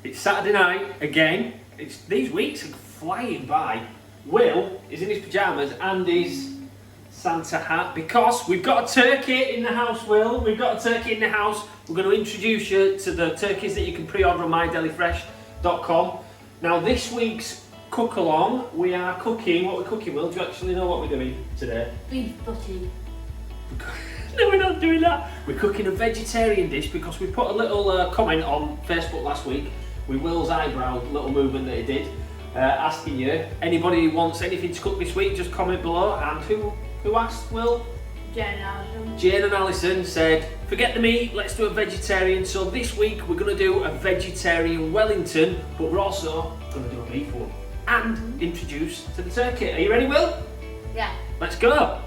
It's Saturday night again. These weeks are flying by. Will is in his pyjamas and his Santa hat because we've got a turkey in the house, Will. We've got a turkey in the house. We're going to introduce you to the turkeys that you can pre-order on mydelifresh.com. Now this week's cook along, we are cooking, what we're cooking, Will, do you actually know what we're doing today? Beef butty. No, we're not doing that. We're cooking a vegetarian dish because we put a little comment on Facebook last week with Will's eyebrow little movement that he did, asking you, anybody who wants anything to cook this week, just comment below. And who asked, Will? Jane and Alison. Jane and Alison said, forget the meat, let's do a vegetarian. So this week we're going to do a vegetarian Wellington, but we're also going to do a beef one and introduce to the turkey. Are you ready, Will? Yeah. Let's go.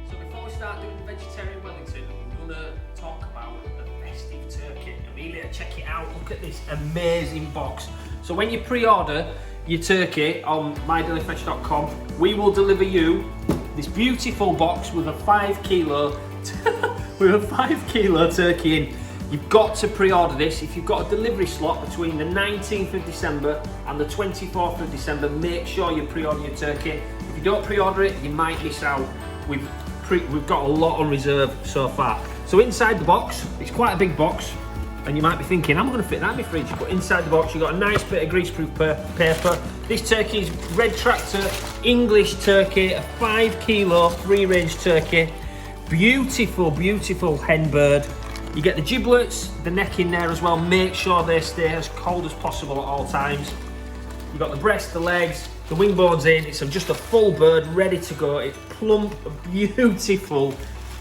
So before we start doing the vegetarian Wellington, we're going to talk about a festive turkey. Amelia, check it out. Look at this amazing box. So when you pre-order your turkey on mydelifresh.com, we will deliver you this beautiful box with a 5 kilo with a 5 kilo turkey in. You've got to pre-order this. If you've got a delivery slot between the 19th of December and the 24th of December, make sure you pre-order your turkey. If you don't pre-order it, you might miss out. We've got a lot on reserve so far. So inside the box, it's quite a big box, and you might be thinking, I'm going to fit that in my fridge. But inside the box, you've got a nice bit of greaseproof paper. This turkey is Red Tractor English turkey, a 5 kilo free-range turkey. Beautiful, beautiful hen bird. You get the giblets, the neck in there as well. Make sure they stay as cold as possible at all times. You've got the breast, the legs, the wing bones in. It's just a full bird, ready to go. It's plump, beautiful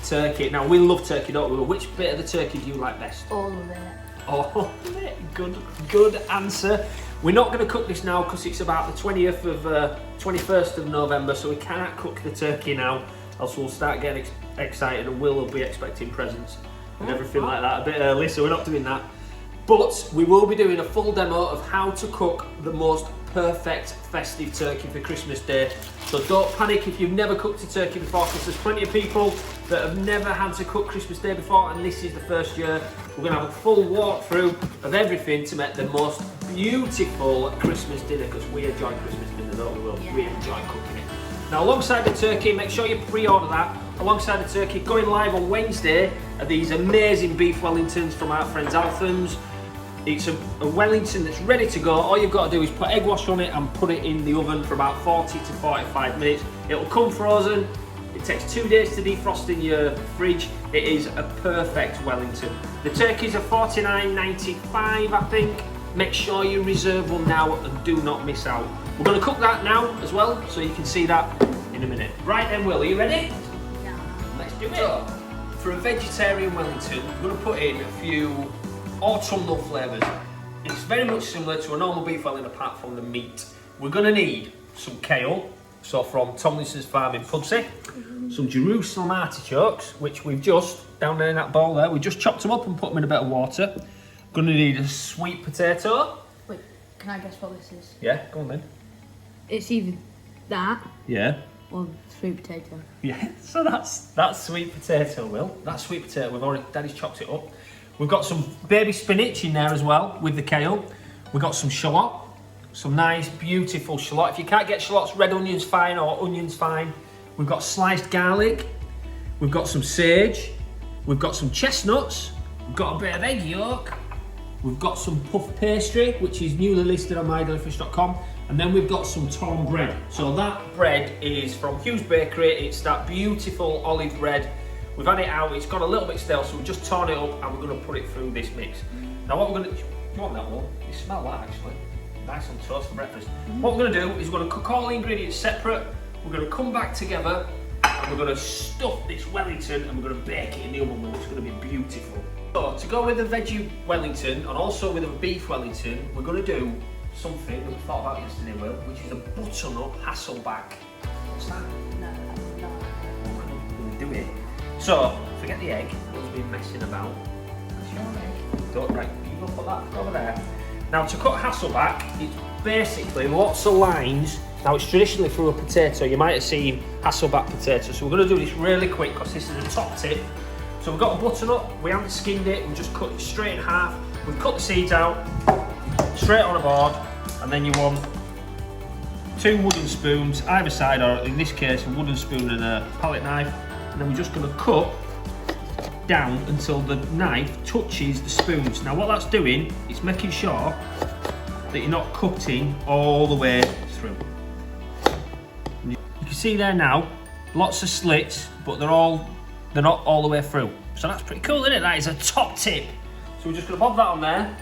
turkey. Now, we love turkey, don't we? Which bit of the turkey do you like best? All of it. Oh, good answer. We're not going to cook this now because it's about the 21st of November, so we cannot cook the turkey now, else we'll start getting excited and Will be expecting presents and everything like that a bit early, so we're not doing that. But we will be doing a full demo of how to cook the most perfect festive turkey for Christmas Day. So don't panic if you've never cooked a turkey before, because there's plenty of people that have never had to cook Christmas Day before, and this is the first year. We're going to have a full walkthrough of everything to make the most beautiful Christmas dinner, because we enjoy Christmas dinner, don't we, Will? Yeah. We enjoy cooking it. Now, alongside the turkey, make sure you pre-order that. Alongside the turkey, going live on Wednesday are these amazing beef Wellingtons from our friends Althams. It's a Wellington that's ready to go. All you've got to do is put egg wash on it and put it in the oven for about 40 to 45 minutes. It'll come frozen. It takes 2 days to defrost in your fridge. It is a perfect Wellington. The turkeys are $49.95, I think. Make sure you reserve one now and do not miss out. We're going to cook that now as well, so you can see that in a minute. Right then, Will, are you ready? Yeah. Let's do it. So, for a vegetarian Wellington, we're going to put in a few autumnal flavours. It's very much similar to a normal beef Wellington apart from the meat. We're going to need some kale, so from Tomlinson's farm in Pudsey, some Jerusalem artichokes, which we've just, down there in that bowl there, we just chopped them up and put them in a bit of water. Going to need a sweet potato. Wait, can I guess what this is? Yeah, go on then. It's either that Yeah. or sweet potato. Yeah, so that's sweet potato, Will. That's sweet potato, Daddy's chopped it up. We've got some baby spinach in there as well with the kale. We've got some shallot, some nice, beautiful shallot. If you can't get shallots, red onions fine or onions fine. We've got sliced garlic. We've got some sage. We've got some chestnuts. We've got a bit of egg yolk. We've got some puff pastry, which is newly listed on mydelifresh.com. And then we've got some torn bread. So that bread is from Hugh's Bakery. It's that beautiful olive bread. We've had it out, it's got a little bit stale, so we've just torn it up and we're going to put it through this mix. Now what we're going to, do you want that one? You smell that actually. Nice on toast for breakfast. What we're going to do is we're going to cook all the ingredients separate. We're going to come back together and we're going to stuff this Wellington and we're going to bake it in the oven, which is going to be beautiful. So to go with a veggie Wellington and also with a beef Wellington, we're going to do something that we thought about yesterday, Will, which is a butternut hassleback. What's that? No. We're going to do it. So, forget the egg, Will's been messing about. That's your egg. Don't, right, you go put that over there. Now to cut hassleback, it's basically lots of lines. Now it's traditionally through a potato. You might have seen hassleback potato. So we're going to do this really quick because this is the top tip. So we've got a butternut, we haven't skinned it, we just cut it straight in half. We've cut the seeds out, straight on a board, and then you want 2 wooden spoons either side, or in this case a wooden spoon and a palette knife, and then we're just going to cut down until the knife touches the spoons. Now what that's doing is making sure that you're not cutting all the way through. You can see there now, lots of slits, but they're not all the way through. So that's pretty cool, isn't it? That is a top tip. So we're just going to bob that on there,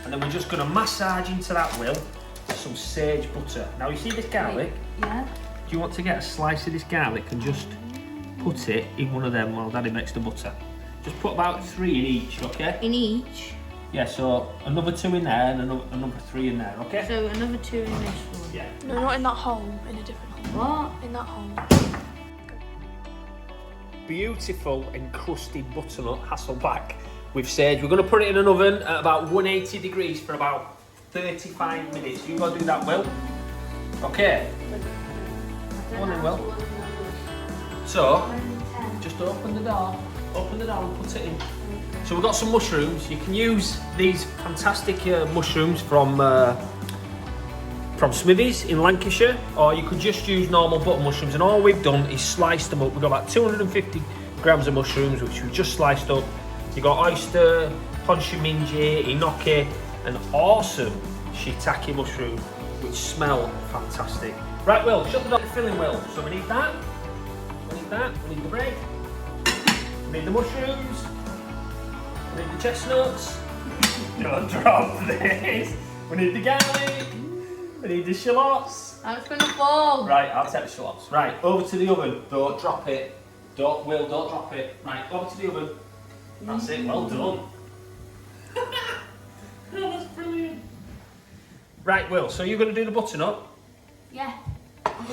and then we're just going to massage into that, Will, some sage butter. Now you see this garlic? Yeah. Do you want to get a slice of this garlic and just put it in one of them while Daddy makes the butter? Just put about 3 in each, okay? In each? Yeah, so another 2 in there and another 3 in there, okay? So another 2 in this one? Yeah. No, not in that hole, in a different hole. What? In that hole. Beautiful encrusted butternut hassleback with sage. We're going to put it in an oven at about 180 degrees for about 35 minutes. You go do that, Will. Okay. Go on then, Will. So, just open the door. Open the door and put it in. So we've got some mushrooms. You can use these fantastic mushrooms from Smithies in Lancashire, or you could just use normal butter mushrooms, and all we've done is sliced them up. We've got about 250 grams of mushrooms which we've just sliced up. You've got oyster, honchiminji, enoki, and awesome shiitake mushroom which smell fantastic. Right, Will, shut the door. Filling, Will. So we need that, we need the bread, we need the mushrooms, we need the chestnuts. Don't drop this. We need the garlic. We need the shallots. I'm just gonna fall. Right, I'll take the shallots. Right, over to the oven. Don't drop it. Don't drop it. Right, over to the oven. That's it, well done. Oh, that's brilliant. Right, Will, so you're going to do the butternut? Yeah.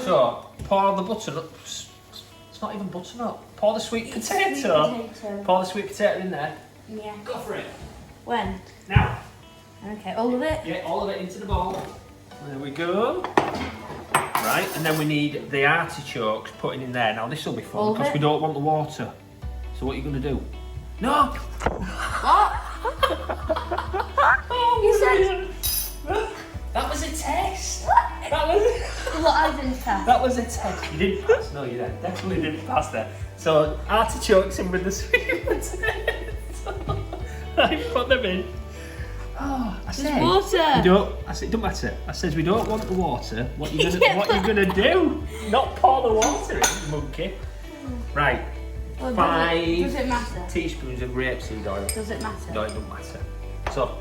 So, pour the butternut. It's not even butternut. Pour the sweet potato. Pour the sweet potato in there. Yeah. Go for it. When? Now. Okay, all of it? Yeah, all of it into the bowl. There we go. Right, and then we need the artichokes putting in there. Now this will be fun All of because it? we don't want the water. So what are you going to do? No! What? Oh, You said... that was a test. That was What I didn't test. that was a test. You didn't pass. No, you definitely didn't pass there. So artichokes in with the sweet potato. Right, put them in. Oh, I said, water. we don't. I said, it don't matter. I says we don't want the water. What you gonna do? Not pour the water in, you monkey. Right. Well, 5 does it matter? teaspoons of rapeseed oil. Does it matter? No, it doesn't matter. So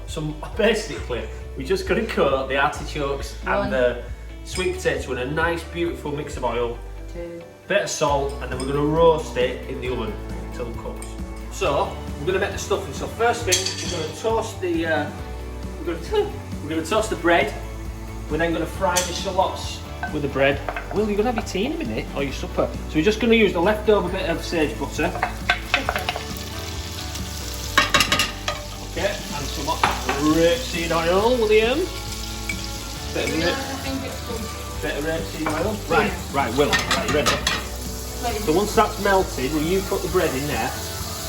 basically, we're just gonna coat the artichokes and the sweet potato in a nice, beautiful mix of oil, 2. bit of salt, and then we're gonna roast it in the oven until it cooks. So we're gonna make the stuffing. So first thing, we're gonna toast the we're gonna toast the bread. We're then gonna fry the shallots with the bread. Will, you're gonna have your tea in a minute, or your supper. So we're just gonna use the leftover bit of sage butter. Okay, and some rapeseed oil, William. Bit of rapeseed oil. Right, Will. Right, you ready? So once that's melted, will you put the bread in there?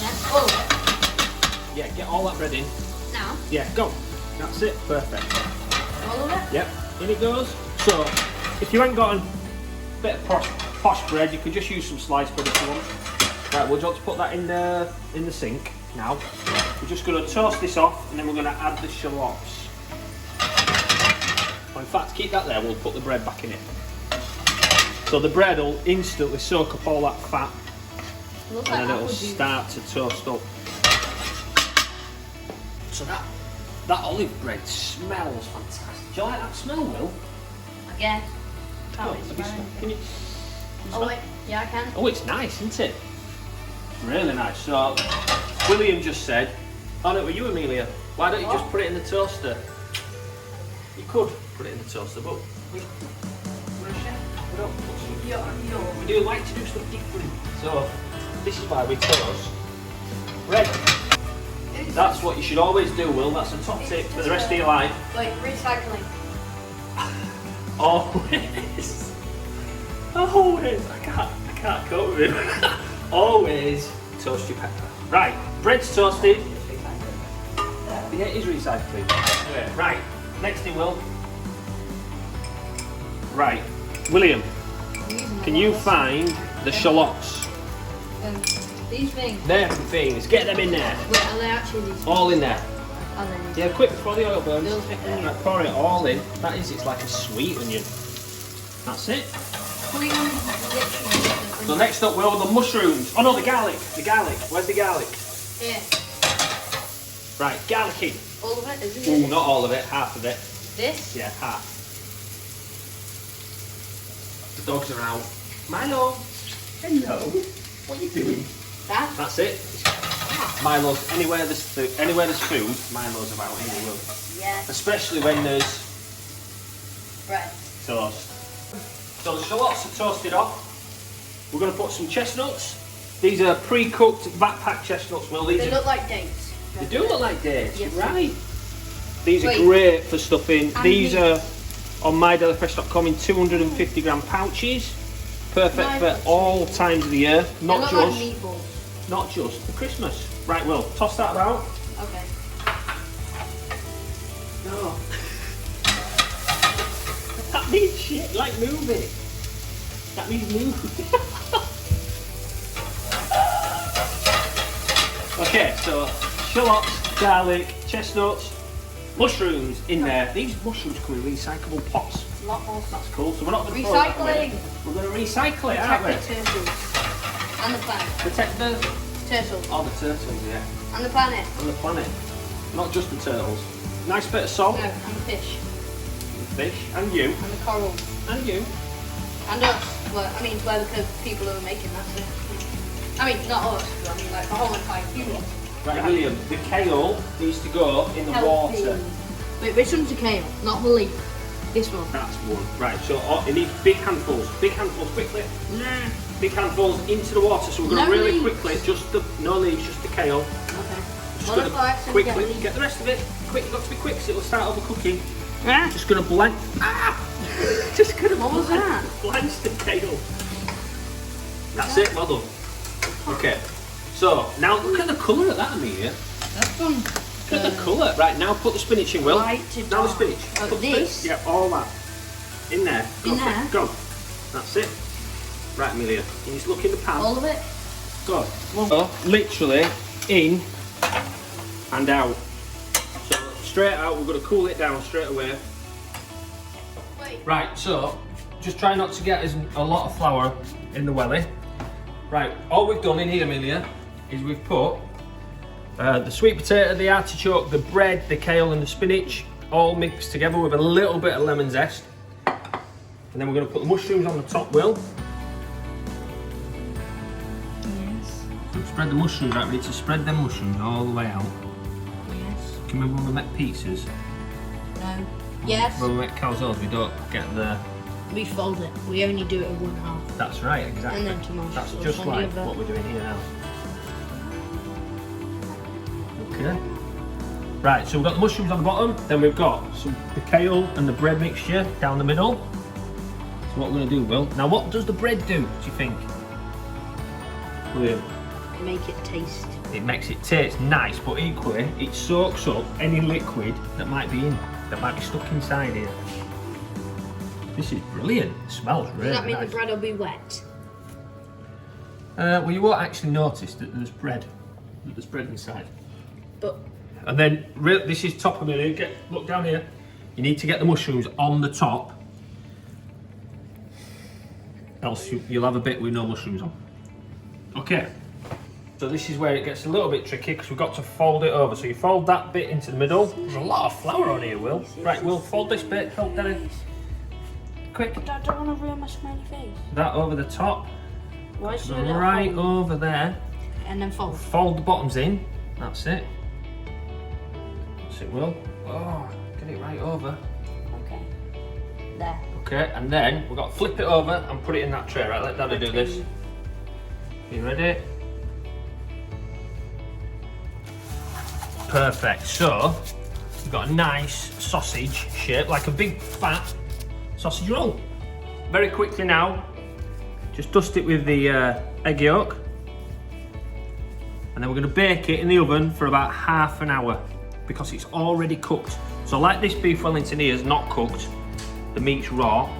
Yeah. All of Yeah, get all that bread in. it. Now? Yeah, go. That's it, perfect. All of it? Yep, in it goes. So, if you haven't got a bit of posh bread, you could just use some sliced bread if you want. Right, we'll just put that in the sink now. We're just going to toast this off, and then we're going to add the shallots. Well, in fact, keep that there, we'll put the bread back in it. So the bread will instantly soak up all that fat, Looks and like then it'll apple juice. start to toast up. So that olive bread smells fantastic. Do you like that smell, Will? Yeah. Oh, it's let me fine. smell. Can you smell? Oh wait, yeah I can. Oh, it's nice, isn't it? Really nice. So, William just said, oh no, it were you, Amelia. Why don't you just put it in the toaster? You could put it in the toaster, but we're a chef. We don't put stuff. We do like to do stuff different. So, this is why we toast bread. That's what you should always do, Will. That's a top tip for the rest of your life. Like recycling. Always. Always. I can't cope with it. Always toast your pepper. Right, bread's toasted. Yeah, it is recycling. Right, Next thing, Will. Right, William, can you find the shallots? These things. Them things, get them in there. Wait, are they actually these? All in there. Are they these? Yeah, quick before the oil burns. They'll fit in. Right, pour it all in. That is, it's like a sweet onion. That's it. So next up, Will, the mushrooms. Oh no, the garlic. The garlic. Where's the garlic? Here. Right, garlicky. All of it, isn't Ooh, it? not all of it, half of it. This? Yeah, half. The dogs are out. Milo. Hello. What are you doing? That? That's it. Milo's anywhere there's food, Milo's about in the world. Yes. Especially when there's Bread. toast. So the shallots are toasted off. We're going to put some chestnuts. These are pre-cooked vat-packed chestnuts. Well, these They are, look like dates. they do look like dates, Yes. right? These are Wait. great for stuffing. And These these. are on mydelifresh.com in 250 gram pouches. Perfect Nice. for all times of the year, They not look just like meatballs. not just for Christmas. Right, Will, toss that about. Okay. No. That means shit, like moving. That means moving. Okay, so shallots, garlic, chestnuts, mushrooms in there. These mushrooms come in recyclable pots. A lot more. That's cool. So we're not going to throw that away. Recycling. We're going to recycle it, aren't Protect we? the turtles. And the planet. Protect the Turtles. turtles, yeah, And the planet. and the planet. Not just the turtles. Nice bit of salt. No, and the fish. Fish, and you, And the corals. and you. And us. Well, I mean, we're the people who are making that stuff. I mean, not us, but I mean, like the whole entire human. Right, William, the kale needs to go in the water. Wait, which one's the kale? Not the leaf. This one. That's one. Right, so it needs big handfuls. Big handfuls, quickly. Nah. Big handfuls into the water. So we're going to No really leaves. quickly, no leaves, just the kale. Okay. Just What going if I to accidentally quickly get get the rest of it. Quick, you've got to be quick, so it'll start overcooking. Ah. Just going to blend. Ah! Just going to What was that? blanch the kale. That's it, well done. Okay, so now look at the colour of that, Amelia. That's one. Look at the colour. Right, now put the spinach in, Will. Light to Now the dark. spinach. Oh, Put the this? spinach. Yeah, all that. In there. Go In for it. there? Go. That's it. Right, Amelia. You just look in the pan. All of it? Go. So, literally in and out. So straight out, we're going to cool it down straight away. Wait. Right, so just try not to get a lot of flour in the welly. Right, all we've done in here, Amelia, is we've put the sweet potato, the artichoke, the bread, the kale and the spinach all mixed together with a little bit of lemon zest. And then we're going to put the mushrooms on the top, Will. Yes. So spread the mushrooms out. We need to spread them mushrooms all the way out. Yes. Can you remember when we make pizzas? No. Yes. When we make calzones, we don't get the... We fold it. We only do it in one half. That's right, exactly. And then tomatoes That's sauce just on the like other. what we're doing here now. Okay. Right, so we've got the mushrooms on the bottom, then we've got the kale and the bread mixture down the middle. So what we're going to do, Will. Now what does the bread do you think? William? Make it taste. It makes it taste nice, but equally it soaks up any liquid that might be stuck inside here. This is brilliant. It smells really Does that mean nice. the bread will be wet? Well, you won't actually notice that there's bread. There's bread inside. But And then this is top of it. Look down here. You need to get the mushrooms on the top, else you'll have a bit with no mushrooms on. Okay. So this is where it gets a little bit tricky because we've got to fold it over. So you fold that bit into the middle. There's a lot of flour on here, Will. Right, Will, fold this bit. Help Danny. Quick. I don't want to ruin my smiley face. That over the top. why should Right over there. And then fold. Fold the bottoms in. That's it. That's it, Will. Oh, get it right over. Okay. There. Okay, and then we've got to flip it over and put it in that tray. Right, let Daddy do this. You ready? Perfect. So, we've got a nice sausage shape, like a big fat sausage roll. Very quickly now, just dust it with the egg yolk. And then we're going to bake it in the oven for about half an hour because it's already cooked So like this beef Wellington here is not cooked, the meat's raw.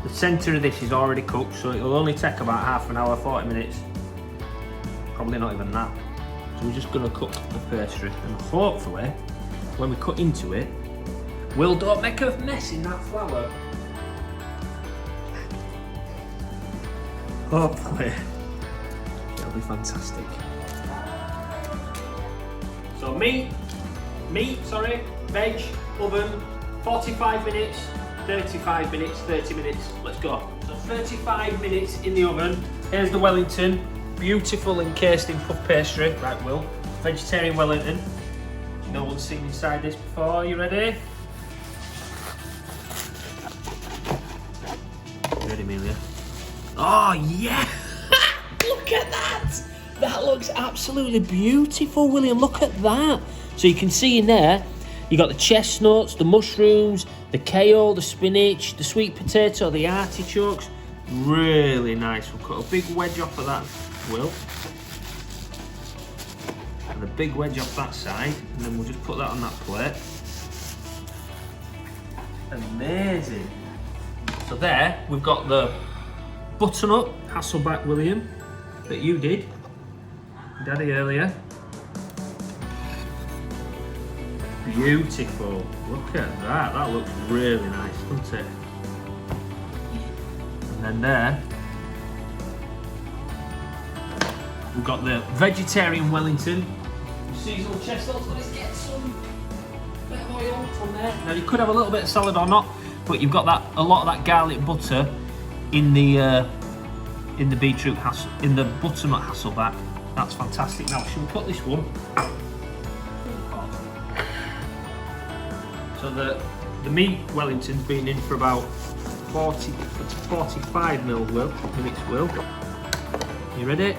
The centre of this is already cooked, so it'll only take about half an hour, 40 minutes. Probably not even that. So we're just gonna cook the pastry, and hopefully, when we cut into it, Will, don't make a mess in that flour. Hopefully, it'll be fantastic. So veg, oven, 45 minutes, 35 minutes, 30 minutes, let's go. So 35 minutes in the oven. Here's the Wellington, beautiful encased in puff pastry. Right, Will, Vegetarian Wellington. No one's seen inside this before, you ready? You ready, Amelia? Oh yeah! Look at that! That looks absolutely beautiful, William, look at that. So you can see in there, you got the chestnuts, the mushrooms, the kale, the spinach, the sweet potato, the artichokes. Really nice. We'll cut a big wedge off of that, Will. And a big wedge off that side, and then we'll just put that on that plate. Amazing. So there, we've got the butternut hassleback, William, that you did, Daddy, earlier. Beautiful. Look at that. That looks really nice, doesn't it? And then there, we've got the Vegetarian Wellington. Seasonal chestnuts. Let's get some bit of oil on there. Now you could have a little bit of salad or not, but you've got that a lot of that garlic butter in the beetroot in the butternut hassleback. That's fantastic. Now should we put this one? So the meat Wellington's been in for about 40 to 45 minutes, Will. You ready?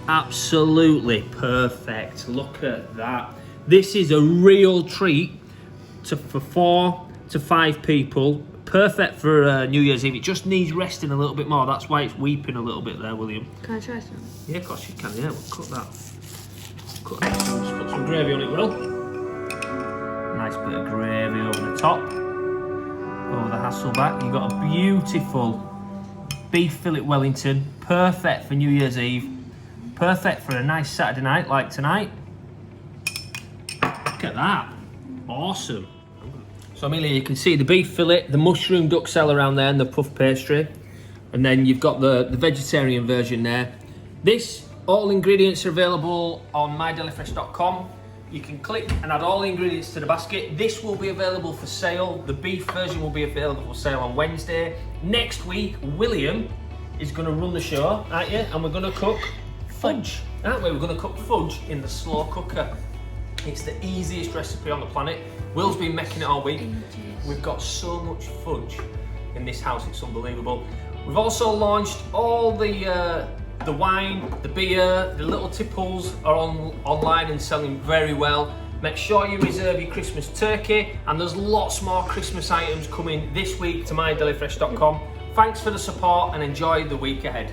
Absolutely perfect. Look at that. This is a real treat for 4 to 5 people. Perfect for New Year's Eve. It just needs resting a little bit more. That's why it's weeping a little bit there, William. Can I try some? Yeah, of course you can. Yeah, we'll cut that. Just put some gravy on it, Will. Nice bit of gravy over the top. Over the hassleback. You've got a beautiful beef fillet Wellington. Perfect for New Year's Eve. Perfect for a nice Saturday night like tonight. Look at that. Awesome. So Amelia, you can see the beef fillet, the mushroom duxelle around there, and the puff pastry. And then you've got the vegetarian version there. All ingredients are available on mydelifresh.com. You can click and add all the ingredients to the basket. This will be available for sale. The beef version will be available for sale on Wednesday. Next week, William is going to run the show, aren't you? And we're going to cook fudge, aren't we? We're going to cook fudge in the slow cooker. It's the easiest recipe on the planet. Will's been making it all week. We've got so much fudge in this house, it's unbelievable. We've also launched all the wine, the beer, the little tipples are online and selling very well. Make sure you reserve your Christmas turkey, and there's lots more Christmas items coming this week to mydelifresh.com. Thanks for the support and enjoy the week ahead.